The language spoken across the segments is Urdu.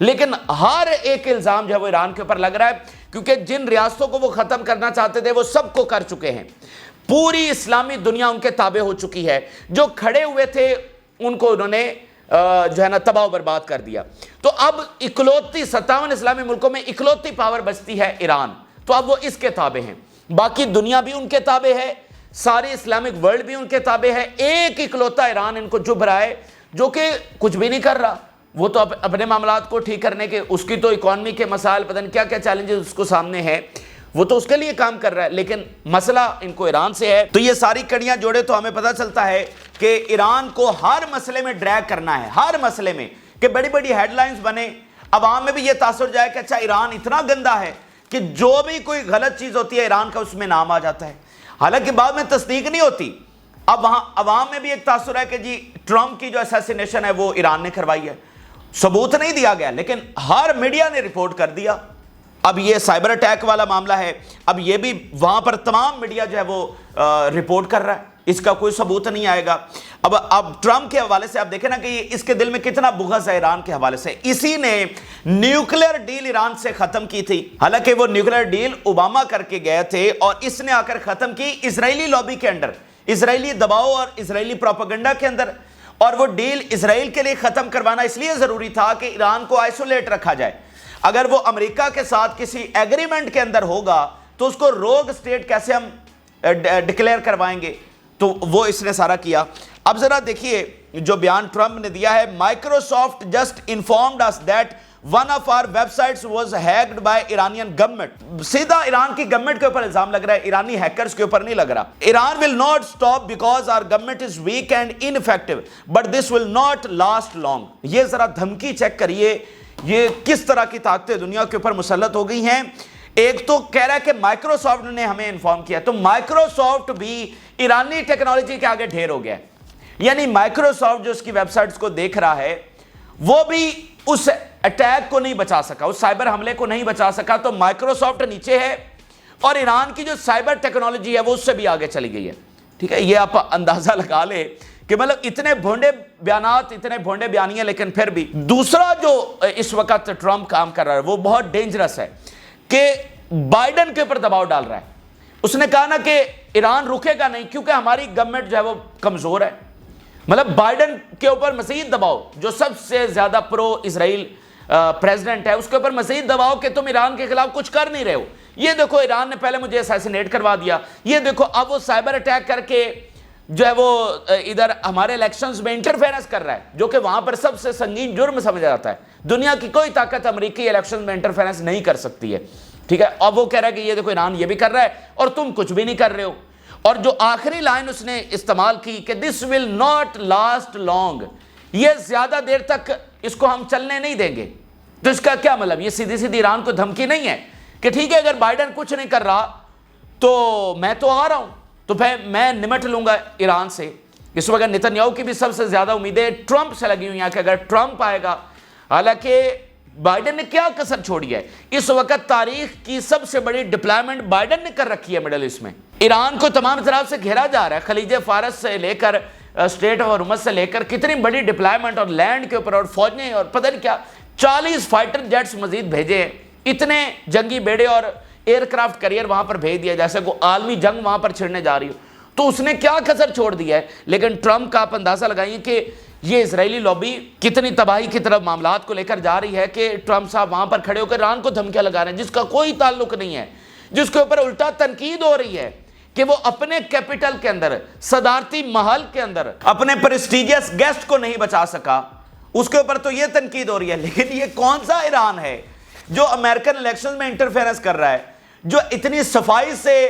لیکن ہر ایک الزام جو ہے وہ ایران کے اوپر لگ رہا ہے، کیونکہ جن ریاستوں کو وہ ختم کرنا چاہتے تھے وہ سب کو کر چکے ہیں، پوری اسلامی دنیا ان کے تابع ہو چکی ہے، جو کھڑے ہوئے تھے ان کو انہوں نے جو ہے نا تباہ و برباد کر دیا۔ تو اب اکلوتی 57 اسلامی ملکوں میں اکلوتی پاور بچتی ہے ایران، تو اب وہ اس کے تابع ہیں، باقی دنیا بھی ان کے تابع ہے، سارے اسلامک ورلڈ بھی ان کے تابع ہے، ایک اکلوتا ایران ان کو چبھ رہا ہے جو کہ کچھ بھی نہیں کر رہا۔ وہ تو اپنے معاملات کو ٹھیک کرنے کے، اس کی تو اکانومی کے مسائل پتہ نہیں کیا کیا چیلنجز اس کو سامنے ہے، وہ تو اس کے لیے کام کر رہا ہے، لیکن مسئلہ ان کو ایران سے ہے۔ تو یہ ساری کڑیاں جوڑے تو ہمیں پتہ چلتا ہے کہ ایران کو ہر مسئلے میں ڈریگ کرنا ہے، ہر مسئلے میں، کہ بڑی بڑی ہیڈ لائنز بنے، عوام میں بھی یہ تاثر جائے کہ اچھا ایران اتنا گندا ہے کہ جو بھی کوئی غلط چیز ہوتی ہے ایران کا اس میں نام آ جاتا ہے، حالانکہ بعد میں تصدیق نہیں ہوتی۔ اب وہاں عوام میں بھی ایک تاثر ہے کہ جی ٹرمپ کی جو اسیسینیشن ہے وہ ایران نے کروائی ہے، ثبوت نہیں دیا گیا لیکن ہر میڈیا نے رپورٹ کر دیا۔ اب یہ سائبر اٹیک والا معاملہ ہے، اب یہ بھی وہاں پر تمام میڈیا جو ہے وہ رپورٹ کر رہا ہے، اس کا کوئی ثبوت نہیں آئے گا۔ اب ٹرمپ کے حوالے سے آپ دیکھیں نا کہ اس کے دل میں کتنا بغض ہے ایران کے حوالے سے۔ اسی نے نیوکلیر ڈیل ایران سے ختم کی تھی، حالانکہ وہ نیوکلیر ڈیل اوباما کر کے گئے تھے، اور اس نے آ کر ختم کی اسرائیلی لابی کے اندر، اسرائیلی دباؤ اور اسرائیلی پروپیگنڈا کے اندر۔ اور وہ ڈیل اسرائیل کے لیے ختم کروانا اس لیے ضروری تھا کہ ایران کو آئسولیٹ رکھا جائے، اگر وہ امریکہ کے ساتھ کسی ایگریمنٹ کے اندر ہوگا تو اس کو روگ اسٹیٹ کیسے ہم ڈکلیئر کروائیں گے، تو وہ اس نے سارا کیا۔ اب ذرا دیکھیے جو بیان ٹرمپ نے دیا ہے، Microsoft just informed us that one of our websites was hacked by Iranian government۔ سیدھا ایران کی گورنمنٹ کے اوپر الزام لگ رہا ہے، ایرانی ہیکرز کے اوپر نہیں لگ رہا۔ Iran will not stop because our government is weak and ineffective but this will not last long۔ یہ ذرا دھمکی چیک کریے، یہ کس طرح کی طاقتیں دنیا کے اوپر مسلط ہو گئی ہیں۔ ایک تو کہہ رہا ہے کہ مائکروسافٹ نے ہمیں انفارم کیا، تو مائکروسافٹ بھی ایرانی ٹیکنالوجی کے آگے ڈھیر ہو گیا ہے، یعنی مائکروسافٹ جو اس کی ویب سائٹس کو دیکھ رہا ہے وہ بھی اس اٹیک کو نہیں بچا سکا، اس سائبر حملے کو نہیں بچا سکا، تو مائکروسافٹ نیچے ہے اور ایران کی جو سائبر ٹیکنالوجی ہے وہ اس سے بھی آگے چلی گئی ہے۔ ٹھیک ہے، یہ آپ اندازہ لگا لیں کہ مطلب اتنے بھونڈے بیانات، اتنے بھونڈے بیانیاں، لیکن پھر بھی۔ دوسرا جو اس وقت ٹرمپ کام کر رہا ہے وہ بہت ڈینجرس ہے کہ بائیڈن کے اوپر دباؤ ڈال رہا ہے۔ اس نے کہا نا کہ ایران رکے گا نہیں کیونکہ ہماری گورنمنٹ جو ہے وہ کمزور ہے، مطلب بائیڈن کے اوپر مزید دباؤ، جو سب سے زیادہ پرو اسرائیل پریزیڈنٹ ہے، اس کے اوپر مزید دباؤ کہ تم ایران کے خلاف کچھ کر نہیں رہے ہو۔ یہ دیکھو ایران نے پہلے مجھے اسیسینیٹ کروا دیا، یہ دیکھو اب وہ سائبر اٹیک کر کے جو ہے وہ ادھر ہمارے الیکشنز میں انٹرفیرنس کر رہا ہے، جو کہ وہاں پر سب سے سنگین جرم سمجھا جاتا ہے۔ دنیا کی کوئی طاقت امریکی الیکشن میں انٹرفیرنس نہیں کر سکتی ہے، ٹھیک ہے۔ اب وہ کہہ رہا ہے کہ یہ دیکھو ایران یہ بھی کر رہا ہے اور تم کچھ بھی نہیں کر رہے ہو۔ اور جو آخری لائن اس نے استعمال کی کہ دس ول ناٹ لاسٹ لانگ، یہ زیادہ دیر تک اس کو ہم چلنے نہیں دیں گے۔ تو اس کا کیا مطلب؟ یہ سیدھی سیدھی ایران کو دھمکی نہیں ہے کہ ٹھیک ہے اگر بائیڈن کچھ نہیں کر رہا تو میں تو آ رہا ہوں، تو پھر میں نمٹ لوں گا ایران سے۔ اس وقت نتنیاہو کی بھی سب سے زیادہ امیدیں ٹرمپ سے لگی ہوئی ہیں کہ اگر ٹرمپ آئے گا، حالانکہ بائیڈن نے کیا کسر چھوڑی ہے؟ اس وقت تاریخ کی سب سے بڑی ڈپلائمنٹ بائیڈن نے کر رکھی ہے مڈل ایسٹ میں۔ ایران کو تمام طرف سے گھیرا جا رہا ہے، خلیج فارس سے لے کر اسٹریٹ آف ہارمز سے لے کر کتنی بڑی ڈپلائمنٹ، اور لینڈ کے اوپر اور فوجیں اور پتہ نہیں کیا 40 فائٹر جیٹس مزید بھیجے ہیں، اتنے جنگی بیڑے اور ایئر کرافٹ کیریئر وہاں پر بھیج دیا جیسے کوئی عالمی جنگ وہاں پر چھڑنے جا رہی ہو۔ تو اس نے کیا کسر چھوڑ دیا ہے؟ لیکن ٹرمپ کا آپ اندازہ لگائیے کہ یہ اسرائیلی لابی کتنی تباہی کی طرف معاملات کو لے کر جا رہی ہے کہ ٹرمپ صاحب وہاں پر کھڑے ہو کر ایران کو دھمکیاں لگا رہے ہیں جس کا کوئی تعلق نہیں ہے، جس کے اوپر الٹا تنقید ہو رہی ہے کہ وہ اپنے کیپٹل کے اندر، صدارتی محل کے اندر اپنے پریسٹیجیس گیسٹ کو نہیں بچا سکا، اس کے اوپر تو یہ تنقید ہو رہی ہے۔ لیکن یہ کون سا ایران ہے جو امریکن الیکشن میں انٹرفیرنس کر رہا ہے، جو اتنی صفائی سے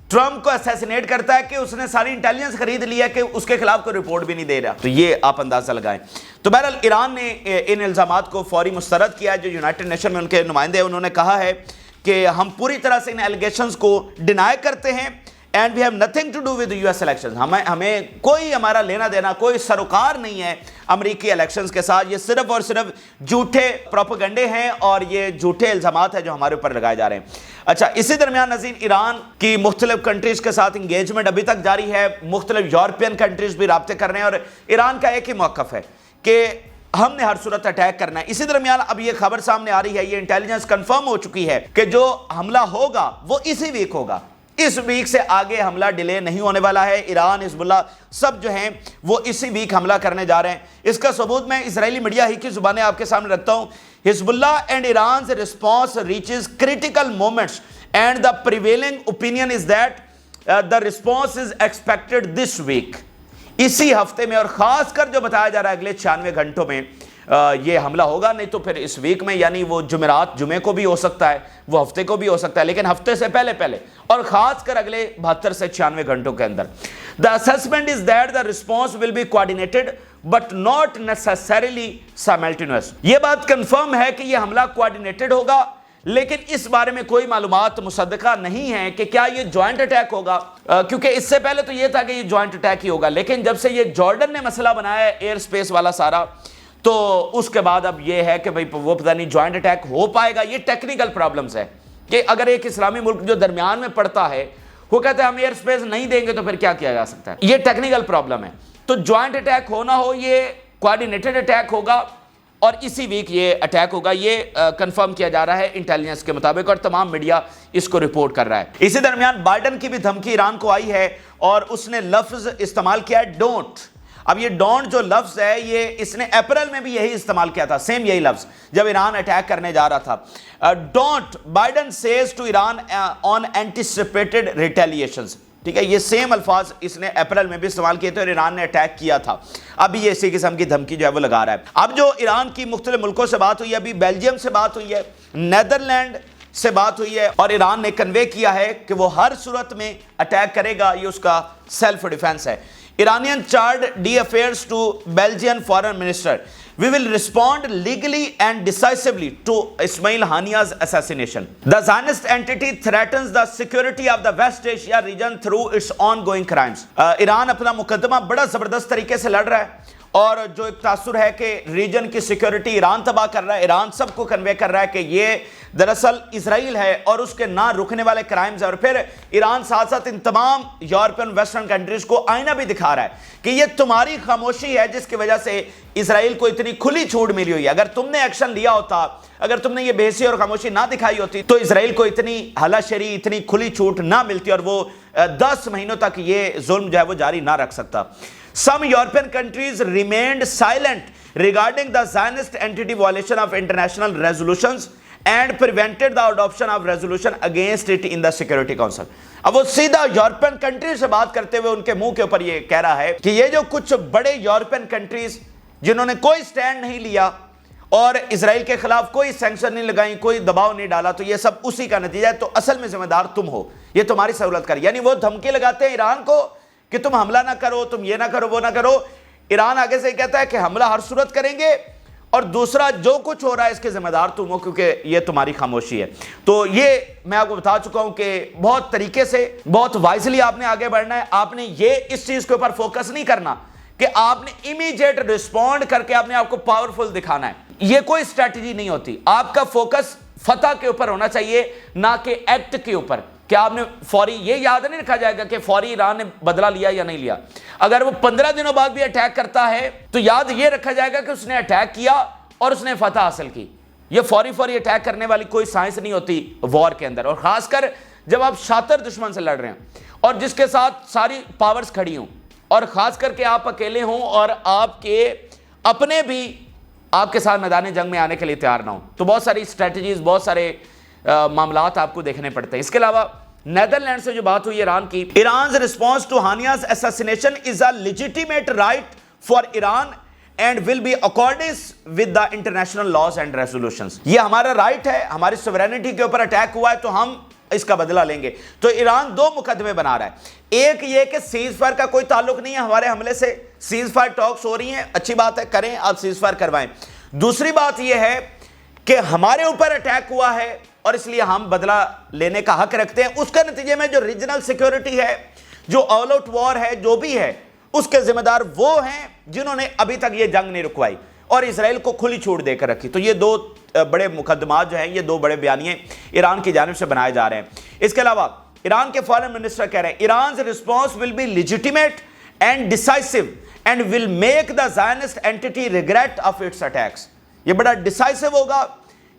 ٹرمپ کو اسیسینیٹ کرتا ہے کہ اس نے ساری انٹیلیجنس خرید لی ہے کہ اس کے خلاف کوئی رپورٹ بھی نہیں دے رہا؟ تو یہ آپ اندازہ لگائیں۔ تو بہرحال ایران نے ان الزامات کو فوری مسترد کیا ہے۔ جو یونائٹڈ نیشن میں ان کے نمائندے ہیں انہوں نے کہا ہے کہ ہم پوری طرح سے ان ایلیگیشنز کو ڈینائی کرتے ہیں and we have nothing to do with US elections, ہمیں کوئی ہمارا لینا دینا، کوئی سروکار نہیں ہے امریکی الیکشنز کے ساتھ۔ یہ صرف اور صرف جھوٹے پروپیگنڈے ہیں اور یہ جھوٹے الزامات ہیں جو ہمارے اوپر لگائے جا رہے ہیں۔ اچھا، اسی درمیان ناظرین ایران کی مختلف کنٹریز کے ساتھ انگیجمنٹ ابھی تک جاری ہے، مختلف یورپین کنٹریز بھی رابطے کر رہے ہیں، اور ایران کا ایک ہی موقف ہے کہ ہم نے ہر صورت اٹیک کرنا ہے۔ اسی درمیان اب یہ خبر سامنے آ رہی ہے، یہ انٹیلیجنس کنفرم ہو چکی ہے کہ جو حملہ ہوگا وہ اسی ویک ہوگا، اس ویک سے آگے حملہ ڈیلے نہیں ہونے والا ہے۔ ایران، حزب اللہ سب جو ہیں وہ اسی ویک حملہ کرنے جا رہے ہیں۔ اس کا ثبوت میں اسرائیلی میڈیا ہی کی زبانیں آپ کے سامنے رکھتا ہوں۔ حزب اللہ and ایران's response reaches critical moments and the prevailing opinion is that the response is expected this week۔ اسی ہفتے میں، اور خاص کر جو بتایا جا رہا ہے اگلے 96 گھنٹوں میں یہ حملہ ہوگا، نہیں تو پھر اس ویک میں، یعنی وہ جمعرات، جمعے کو بھی ہو سکتا ہے، وہ ہفتے کو بھی ہو سکتا ہے، لیکن ہفتے سے پہلے اور خاص کر اگلے 72 سے 96 گھنٹوں کے اندر۔ The assessment is that the response will be coordinated but not necessarily simultaneous۔ یہ بات کنفرم ہے کہ یہ حملہ کوارڈینیٹڈ ہوگا، لیکن اس بارے میں کوئی معلومات مصدقہ نہیں ہے کہ کیا یہ جوائنٹ اٹیک ہوگا، کیونکہ اس سے پہلے تو یہ تھا کہ یہ جوائنٹ اٹیک ہی ہوگا، لیکن جب سے یہ جارڈن نے مسئلہ بنایا ہے ایئر سپیس والا سارا، تو اس کے بعد اب یہ ہے کہ بھئی وہ پتہ نہیں جوائنٹ اٹیک ہو پائے گا۔ یہ ٹیکنیکل پرابلمز ہے کہ اگر ایک اسلامی ملک جو درمیان میں پڑتا ہے وہ کہتے ہیں ہم ایئر سپیس نہیں دیں گے تو پھر کیا کیا جا سکتا ہے، یہ ٹیکنیکل پرابلم ہے۔ تو جوائنٹ اٹیک ہونا ہو، یہ کوارڈینیٹڈ اٹیک ہوگا اور اسی ویک یہ اٹیک ہوگا، یہ کنفرم کیا جا رہا ہے انٹیلیجنس کے مطابق، اور تمام میڈیا اس کو رپورٹ کر رہا ہے۔ اسی درمیان بائیڈن کی بھی دھمکی ایران کو آئی ہے اور اس نے لفظ استعمال کیا ہے ڈونٹ۔ اب یہ ڈونٹ جو لفظ ہے یہ اس نے اپریل میں بھی یہی استعمال کیا تھا، سیم یہی لفظ جب ایران اٹیک کرنے جا رہا تھا۔ Don't Biden says to Iran on anticipated retaliations, ٹھیک ہے، یہ سیم الفاظ اس نے اپریل میں بھی استعمال کیے تھے اور ایران نے اٹیک کیا تھا۔ ابھی یہ اسی قسم کی دھمکی جو ہے وہ لگا رہا ہے۔ اب جو ایران کی مختلف ملکوں سے بات ہوئی ہے، ابھی بیلجیم سے بات ہوئی ہے، نیدرلینڈ سے بات ہوئی ہے، اور ایران نے کنوے کیا ہے کہ وہ ہر صورت میں اٹیک کرے گا، یہ اس کا سیلف ڈیفense ہے۔ Iranian charged d'affaires to Belgian foreign minister. We will respond legally and decisively to Ismail Hania's assassination. The Zionist entity threatens the security of the West Asia region through its ongoing crimes. Iran اپنا مقدمہ بڑا زبردست طریقے سے لڑ رہا ہے، اور جو ایک تاثر ہے کہ ریجن کی سیکیورٹی ایران تباہ کر رہا ہے، ایران سب کو کنوے کر رہا ہے کہ یہ دراصل اسرائیل ہے اور اس کے نہ رکنے والے کرائمز ہیں، اور پھر ایران ساتھ ساتھ ان تمام یورپین ویسٹرن کنٹریز کو آئینہ بھی دکھا رہا ہے کہ یہ تمہاری خاموشی ہے جس کی وجہ سے اسرائیل کو اتنی کھلی چھوٹ ملی ہوئی ہے۔ اگر تم نے ایکشن لیا ہوتا، اگر تم نے یہ بے حسی اور خاموشی نہ دکھائی ہوتی، تو اسرائیل کو اتنی ہلا شری، اتنی کھلی چھوٹ نہ ملتی اور وہ 10 مہینوں تک یہ ظلم جو ہے وہ جاری نہ رکھ سکتا۔ Some European countries remained silent regarding the Zionist entity violation of international resolutions and prevented the adoption of resolution against it in the Security Council۔ اب وہ سیدھا یورپین کنٹریز سے بات کرتے ہوئے ان کے منہ کے اوپر یہ کہہ رہا ہے کہ یہ جو کچھ بڑے یورپین کنٹریز جنہوں نے کوئی سٹینڈ نہیں لیا اور اسرائیل کے خلاف کوئی سینکشن نہیں لگائیں، کوئی دباؤ نہیں ڈالا، تو یہ سب اسی کا نتیجہ ہے، تو اصل میں ذمہ دار تم ہو، یہ تمہاری سہولت کر، یعنی وہ دھمکی لگاتے ہیں ایران کو کہ تم حملہ نہ کرو، تم یہ نہ کرو، وہ نہ کرو۔ ایران آگے سے کہتا ہے کہ حملہ ہر صورت کریں گے، اور دوسرا جو کچھ ہو رہا ہے اس کے ذمہ دار تم ہو، کیونکہ یہ تمہاری خاموشی ہے۔ تو یہ میں آپ کو بتا چکا ہوں کہ بہت طریقے سے، بہت وائزلی آپ نے آگے بڑھنا ہے۔ آپ نے یہ اس چیز کے اوپر فوکس نہیں کرنا کہ آپ نے امیجیٹ رسپونڈ کر کے اپنے آپ کو پاورفل دکھانا ہے، یہ کوئی اسٹریٹجی نہیں ہوتی۔ آپ کا فوکس فتح کے اوپر ہونا چاہیے، نہ کہ ایکٹ کے اوپر، کہ آپ نے فوری، یہ یاد نہیں رکھا جائے گا کہ فوری ایران نے بدلہ لیا یا نہیں لیا۔ اگر وہ 15 دنوں بعد بھی اٹیک کرتا ہے تو یاد یہ رکھا جائے گا کہ اس نے اٹیک کیا اور اس نے فتح حاصل کی۔ یہ فوری اٹیک کرنے والی کوئی سائنس نہیں ہوتی وار کے اندر، اور خاص کر جب آپ شاطر دشمن سے لڑ رہے ہیں اور جس کے ساتھ ساری پاورز کھڑی ہوں، اور خاص کر کے آپ اکیلے ہوں اور آپ کے اپنے بھی آپ کے ساتھ میدان جنگ میں آنے کے لیے تیار نہ ہوں، تو بہت ساری اسٹریٹجیز، بہت سارے معاملات آپ کو دیکھنے پڑتے ہیں۔ اس کے علاوہ نیدرلینڈ سے جو بات ہوئی ایران کی، ایران's response to Hania's assassination is a legitimate right for Iran and will be accordance with the international laws and resolutions۔ یہ ہمارا رائٹ ہے، ہماری سوورینٹی کے اوپر اٹیک ہوا ہے تو ہم اس کا بدلہ لیں گے۔ تو ایران 2 مقدمے بنا رہا ہے، ایک یہ کہ سیز فائر کا کوئی تعلق نہیں ہے ہمارے حملے سے، سیز فائر ٹاکس ہو رہی ہیں، اچھی بات ہے، کریں، آپ سیز فائر کروائیں۔ دوسری بات یہ ہے کہ ہمارے اوپر اٹیک ہوا ہے اور اس لیے ہم بدلہ لینے کا حق رکھتے ہیں، اس کے نتیجے میں جو ریجنل سیکیورٹی ہے، جو آل آؤٹ وار ہے، جو بھی ہے، اس کے ذمہ دار وہ ہیں جنہوں نے ابھی تک یہ جنگ نہیں رکوائی اور اسرائیل کو کھلی چھوٹ دے کر رکھی۔ تو یہ 2 بڑے مقدمات جو ہیں، یہ 2 بڑے بیانیے ایران کی جانب سے بنائے جا رہے ہیں۔ اس کے علاوہ ایران کے فارن منسٹر کہہ رہے ہیں ایران's response will be legitimate and decisive and will make the Zionist entity regret of its attacks. یہ بڑا ڈیسائسو ہوگا,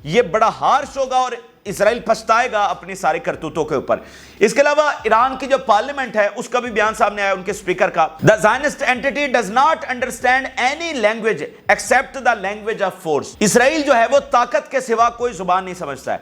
یہ بڑا ہارش ہوگا اور اسرائیل پچھتائے گا اپنی ساری کرتوتوں کے اوپر. اس کے علاوہ ایران کی جو پارلیمنٹ ہے اس کا بھی بیان سامنے آیا ان کے سپیکر کا. The Zionist entity does not understand any language except the language of force. اسرائیل جو ہے وہ طاقت کے سوا کوئی زبان نہیں سمجھتا ہے.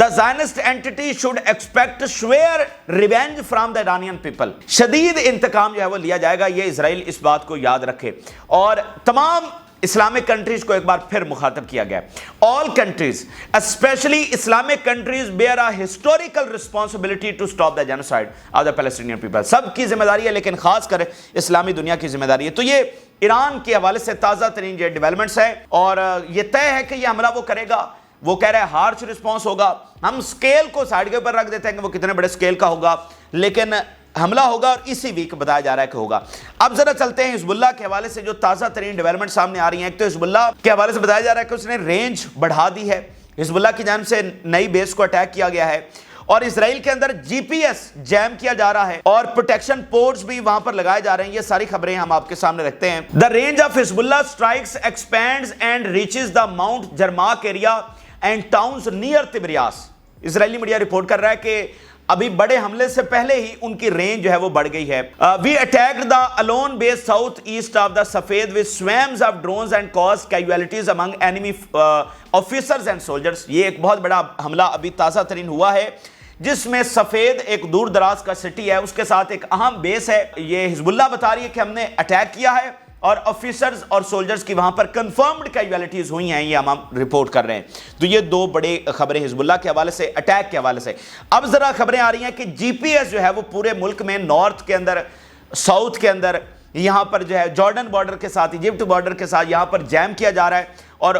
The Zionist entity should expect swear revenge from the Iranian people. شدید انتقام جو ہے وہ لیا جائے گا, یہ اسرائیل اس بات کو یاد رکھے. اور تمام اسلامک کنٹریز کو ایک بار پھر مخاطب کیا گیا. All countries, especially Islamic countries, bear a historical responsibility to stop the genocide of the Palestinian people. سب کی ذمہ داری ہے, لیکن خاص کر اسلامی دنیا کی ذمہ داری ہے. تو یہ ایران کے حوالے سے تازہ ترین جو ڈیولپمنٹس ہے, اور یہ طے ہے کہ یہ حملہ وہ کرے گا. وہ کہہ رہے ہیں ہارش رسپانس ہوگا. ہم سکیل کو سائیڈ کے اوپر رکھ دیتے ہیں کہ وہ کتنے بڑے سکیل کا ہوگا, لیکن حملہ ہوگا اور اسی ویک بتایا جا رہا ہے کہ ہوگا. اب ذرا چلتے ہیں حزب اللہ کے حوالے سے جو تازہ ترین ڈیولپمنٹ سامنے آ رہی ہیں. ایک تو حزب اللہ کے حوالے سے بتایا جا رہا ہے کہ اس نے رینج بڑھا دی ہے. حزب اللہ کی جانب سے نئی بیس کو اٹیک کیا گیا ہے, اور اسرائیل کے اندر جی پی ایس جیم کیا جا رہا ہے, اور پروٹیکشن پورٹس بھی وہاں پر لگائے جا رہے ہیں. یہ ساری خبریں ہم آپ کے سامنے رکھتے ہیں. The range of Hezbollah strikes expands and reaches the Mount Jarmak area and towns near Tiberias. Israeli media report کر رہا ہے کہ ابھی بڑے حملے سے پہلے ہی ان کی رینج جو ہے وہ بڑھ گئی ہے. We attacked the Alon base southeast of the Safed with swarms of drones and caused casualties among enemy officers and soldiers. یہ ایک بہت بڑا حملہ ابھی تازہ ترین ہوا ہے, جس میں سفید ایک دور دراز کا سٹی ہے, اس کے ساتھ ایک اہم بیس ہے. یہ حزب اللہ بتا رہی ہے کہ ہم نے اٹیک کیا ہے, اور آفیسرز اور سولجرز کی وہاں پر کنفرمڈ کیجویلٹیز ہوئی ہیں, یہ ہم رپورٹ کر رہے ہیں. تو یہ دو بڑے خبریں حزب اللہ کے حوالے سے, اٹیک کے حوالے سے. اب ذرا خبریں آ رہی ہیں کہ جی پی ایس جو ہے وہ پورے ملک میں نارتھ کے اندر, ساؤتھ کے اندر, یہاں پر جو ہے جارڈن بارڈر کے ساتھ, ایجپٹ بارڈر کے ساتھ یہاں پر جیم کیا جا رہا ہے. اور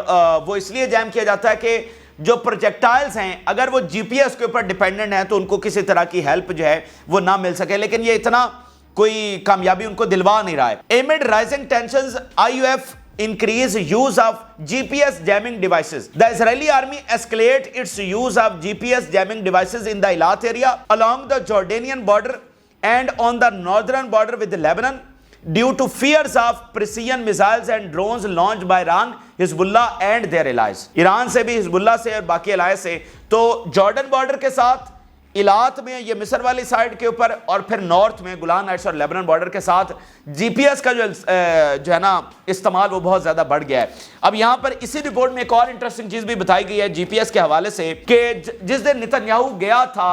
وہ اس لیے جیم کیا جاتا ہے کہ جو پروجیکٹائلز ہیں اگر وہ جی پی ایس کے اوپر ڈیپینڈنٹ ہیں تو ان کو کسی طرح کی ہیلپ جو ہے وہ نہ مل سکے. لیکن یہ اتنا کوئی کامیابی ان کو دلوا نہیں رہا ہے. Amid rising tensions, IUF increase use of GPS jamming devices. The Israeli army escalate its use of GPS jamming devices in the Eilat area along the Jordanian border and on the northern border with Lebanon due to fears of precision missiles and drones launched by Iran, Hezbollah and their allies. Iran سے بھی, حزب اللہ سے اور باقی allies سے. تو جارڈن بارڈر کے ساتھ, ایلات میں, یہ مصر والی سائڈ کے اوپر, اور پھر نارتھ میں گولان ہائٹس اور لیبنان بارڈر کے ساتھ جی پی ایس کا جو ہے نا استعمال وہ بہت زیادہ بڑھ گیا ہے. اب یہاں پر اسی رپورٹ میں ایک اور انٹرسٹنگ چیز بھی بتائی گئی ہے جی پی ایس کے حوالے سے, کہ جس دن نتنیاہو گیا تھا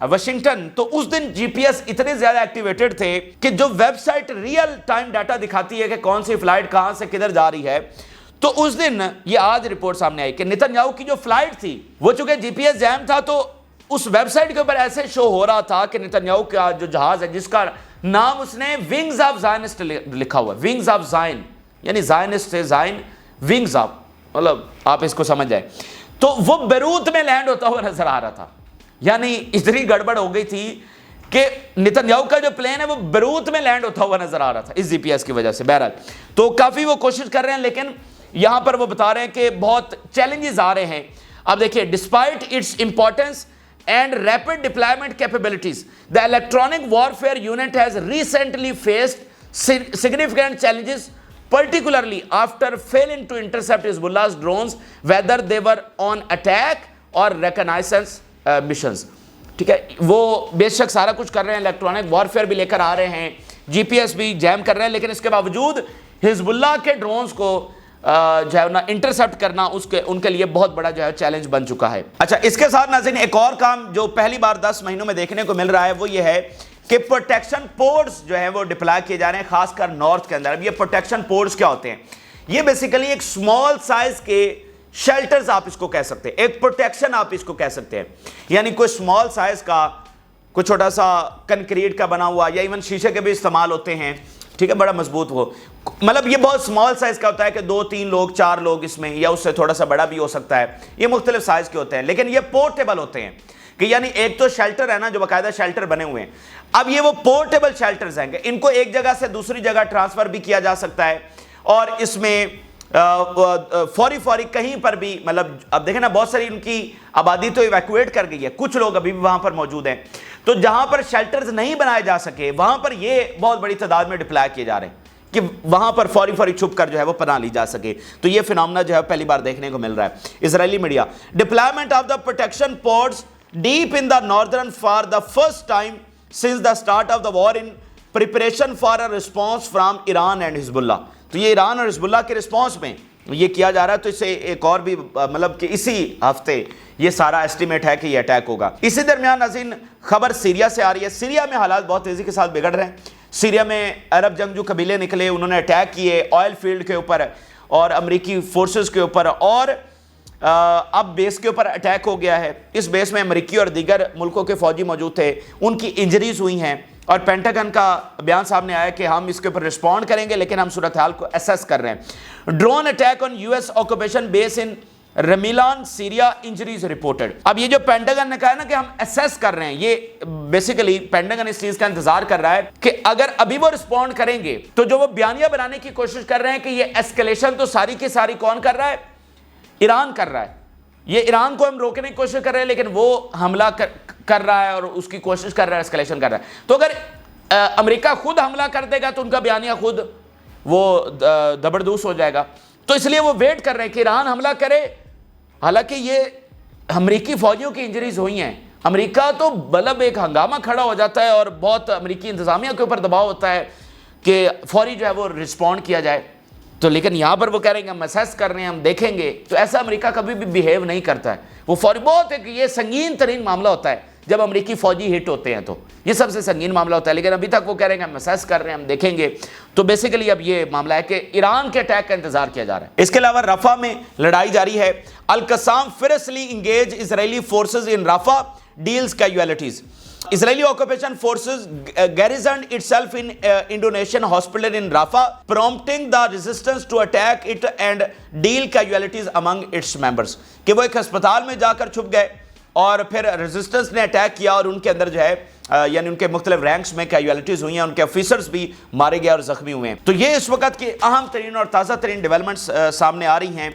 واشنگٹن, تو اس دن جی پی ایس اتنے زیادہ ایکٹیویٹڈ تھے کہ جو website real time data دکھاتی ہے کہ کون سی فلائٹ کہاں سے کدھر جا رہی ہے, تو اس دن یہ آج رپورٹ سامنے آئی کہ نتنیاہو کی جو فلائٹ تھی وہ چونکہ جی پی ایس جیم تھا, تو اس ویب سائٹ کے اوپر ایسے شو ہو رہا تھا کہ نتنیاہو کا جو جہاز ہے, جس کا نام اس نے ونگز آف زائنسٹ لکھا ہوا ہے, ونگز آف زائن, یعنی زائنسٹ سے زائن, ونگز آف, مطلب آپ اس کو سمجھ جائیں, تو وہ بیروت میں لینڈ ہوتا ہوا نظر آ رہا تھا. یعنی اتنی گڑبڑ ہو گئی تھی کہ نتنیاہو کا جو پلین ہے وہ بیروت میں لینڈ ہوتا ہوا نظر آ رہا تھا اس جی پی ایس کی وجہ سے. بہرحال تو کافی وہ کوشش کر رہے ہیں, لیکن یہاں پر وہ بتا رہے ہیں کہ بہت چیلنجز آ رہے ہیں. اب دیکھیے, despite its importance and rapid deployment capabilities, the electronic warfare unit has recently faced significant challenges, particularly after failing to intercept Hezbollah's drones, whether they were on attack or reconnaissance missions. ٹھیک ہے, وہ بے شک سارا کچھ کر رہے ہیں, الیکٹرانک وارفیئر بھی لے کر آ رہے ہیں, جی پی ایس بھی جیم کر رہے ہیں, لیکن اس کے باوجود حزب اللہ کے ڈرونز کو جو ہے نا انٹرسپٹ کرنا ان کے لیے بہت بڑا جو ہے چیلنج بن چکا ہے. اچھا, اس کے ساتھ ناظرین ایک اور کام جو پہلی بار 10 مہینوں میں دیکھنے کو مل رہا ہے وہ یہ ہے کہ پروٹیکشن پورٹس جو ہیں وہ ڈپلائی کیے جا رہے ہیں, خاص کر نارتھ کے اندر. اب یہ پروٹیکشن پورٹس کیا ہوتے ہیں؟ یہ بیسیکلی ایک اسمال سائز کے شیلٹرز آپ اس کو کہہ سکتے ہیں, ایک پروٹیکشن آپ اس کو کہہ سکتے ہیں. یعنی کوئی اسمال سائز کا, کوئی چھوٹا سا کنکریٹ کا بنا ہوا, یا ایون شیشے کے بھی استعمال ہوتے ہیں, ٹھیک ہے, بڑا مضبوط, وہ مطلب یہ بہت اسمال سائز کا ہوتا ہے کہ 2-3 لوگ 4 لوگ اس میں, یا اس سے تھوڑا سا بڑا بھی ہو سکتا ہے. یہ مختلف سائز کے ہوتے ہیں, لیکن یہ پورٹیبل ہوتے ہیں, کہ یعنی ایک تو شیلٹر ہے نا جو باقاعدہ شیلٹر بنے ہوئے ہیں. اب یہ وہ پورٹیبل شیلٹرز ہیں کہ ان کو ایک جگہ سے دوسری جگہ ٹرانسفر بھی کیا جا سکتا ہے, اور اس میں فوری کہیں پر بھی, مطلب اب دیکھیں نا بہت ساری ان کی آبادی تو ایویکویٹ کر گئی ہے, کچھ لوگ ابھی بھی وہاں پر موجود ہیں, تو جہاں پر شیلٹرز نہیں بنائے جا سکے وہاں پر یہ بہت بڑی تعداد میں ڈپلائی کیے جا رہے ہیں. کہ وہاں پر فوری چھپ کر جو ہے وہ پناہ لی جا سکے. تو یہ فنامنا جو ہے پہلی بار دیکھنے کو مل رہا ہے. Israeli media, deployment of the protection ports deep in the northern for the first time since the start of the war in preparation for a response from Iran and Hezbollah. تو یہ ایران اور حزب اللہ کے رسپانس میں یہ کیا جا رہا ہے. تو اس سے ایک اور بھی مطلب کہ اسی ہفتے یہ سارا ایسٹیمیٹ ہے کہ یہ اٹیک ہوگا. اسی درمیان ناظرین خبر سیریا سے آ رہی ہے. سیریا میں حالات بہت تیزی کے ساتھ بگڑ رہے ہیں. سیریا میں عرب جنگجو قبیلے نکلے, انہوں نے اٹیک کیے آئل فیلڈ کے اوپر اور امریکی فورسز کے اوپر, اور اب بیس کے اوپر اٹیک ہو گیا ہے. اس بیس میں امریکی اور دیگر ملکوں کے فوجی موجود تھے, ان کی انجریز ہوئی ہیں, اور پینٹاگن کا بیان سامنے آیا کہ ہم اس کے اوپر رسپونڈ کریں گے لیکن ہم صورتحال کو اسیس کر رہے ہیں. Drone attack on U S occupation base in Rmeilan Syria, injuries reported. اب یہ جو پینٹاگن نے کہا ہے نا کہ ہم اسیس کر رہے ہیں, یہ بیسیکلی پینٹاگن اس چیز کا انتظار کر رہا ہے کہ اگر ابھی وہ رسپونڈ کریں گے تو جو وہ بیانیہ بنانے کی کوشش کر رہے ہیں کہ یہ اسکیلیشن تو ساری کی ساری کون کر رہا ہے, ایران کر رہا ہے. یہ ایران کو ہم روکنے کی کوشش کر رہے ہیں لیکن وہ حملہ کر رہا ہے اور اس کی کوشش کر رہا ہے, اسکیلیشن کر رہا ہے. تو اگر امریکہ خود حملہ کر دے گا تو ان کا بیانیہ خود وہ دبردوس ہو جائے گا. تو اس لیے وہ ویٹ کر رہے ہیں کہ ایران حملہ کرے. حالانکہ یہ امریکی فوجیوں کی انجریز ہوئی ہیں. امریکہ تو مطلب ایک ہنگامہ کھڑا ہو جاتا ہے اور بہت امریکی انتظامیہ کے اوپر دباؤ ہوتا ہے کہ فوری جو ہے وہ رسپونڈ کیا جائے. تو لیکن یہاں پر وہ کہہ رہے ہیں کہ ہم اسیس کر رہے ہیں, ہم دیکھیں گے. تو ایسا امریکہ کبھی بھی بیہیو نہیں کرتا ہے. وہ فوری بہت ایک یہ سنگین ترین معاملہ ہوتا ہے جب امریکی فوجی ہٹ ہوتے ہیں, تو یہ سب سے سنگین معاملہ ہوتا ہے. لیکن ابھی تک وہ کہہ رہے ہیں کہ ہم اسیس کر رہے ہیں, ہم دیکھیں گے. تو بیسیکلی اب یہ معاملہ ہے کہ ایران کے اٹیک کا انتظار کیا جا رہا ہے. اس کے علاوہ رفح میں لڑائی جاری ہے. Al Qassam fiercely engage Israeli forces in Rafah, deals casualties. Israeli occupation forces garrisoned itself in Indonesian hospital in Rafah, prompting the resistance to attack it and deal casualties among its members. کہ وہ ایک ہسپتال میں جا کر چھپ گئے اور پھر ریزسٹنس نے اٹیک کیا اور ان کے اندر جو ہے یعنی ان کے مختلف رینکس میں کیجویلٹیز ہوئی ہیں, ان کے آفیسرز بھی مارے گئے اور زخمی ہوئے ہیں. تو یہ اس وقت کی اہم ترین اور تازہ ترین ڈیولپمنٹس سامنے آ رہی ہیں.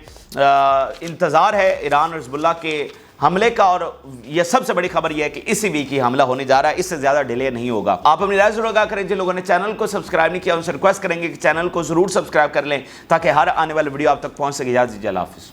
انتظار ہے ایران اور حزب اللہ کے حملے کا, اور یہ سب سے بڑی خبر یہ ہے کہ اسی ویک ہی حملہ ہونے جا رہا ہے, اس سے زیادہ ڈیلے نہیں ہوگا. آپ اپنی رائے ضرور آگاہ کریں. جن لوگوں نے چینل کو سبسکرائب نہیں کیا ان سے ریکویسٹ کریں گے کہ چینل کو ضرور سبسکرائب کر لیں تاکہ ہر آنے والی ویڈیو آپ تک پہنچ سکے. اجازت دیجیے, اللہ حافظ.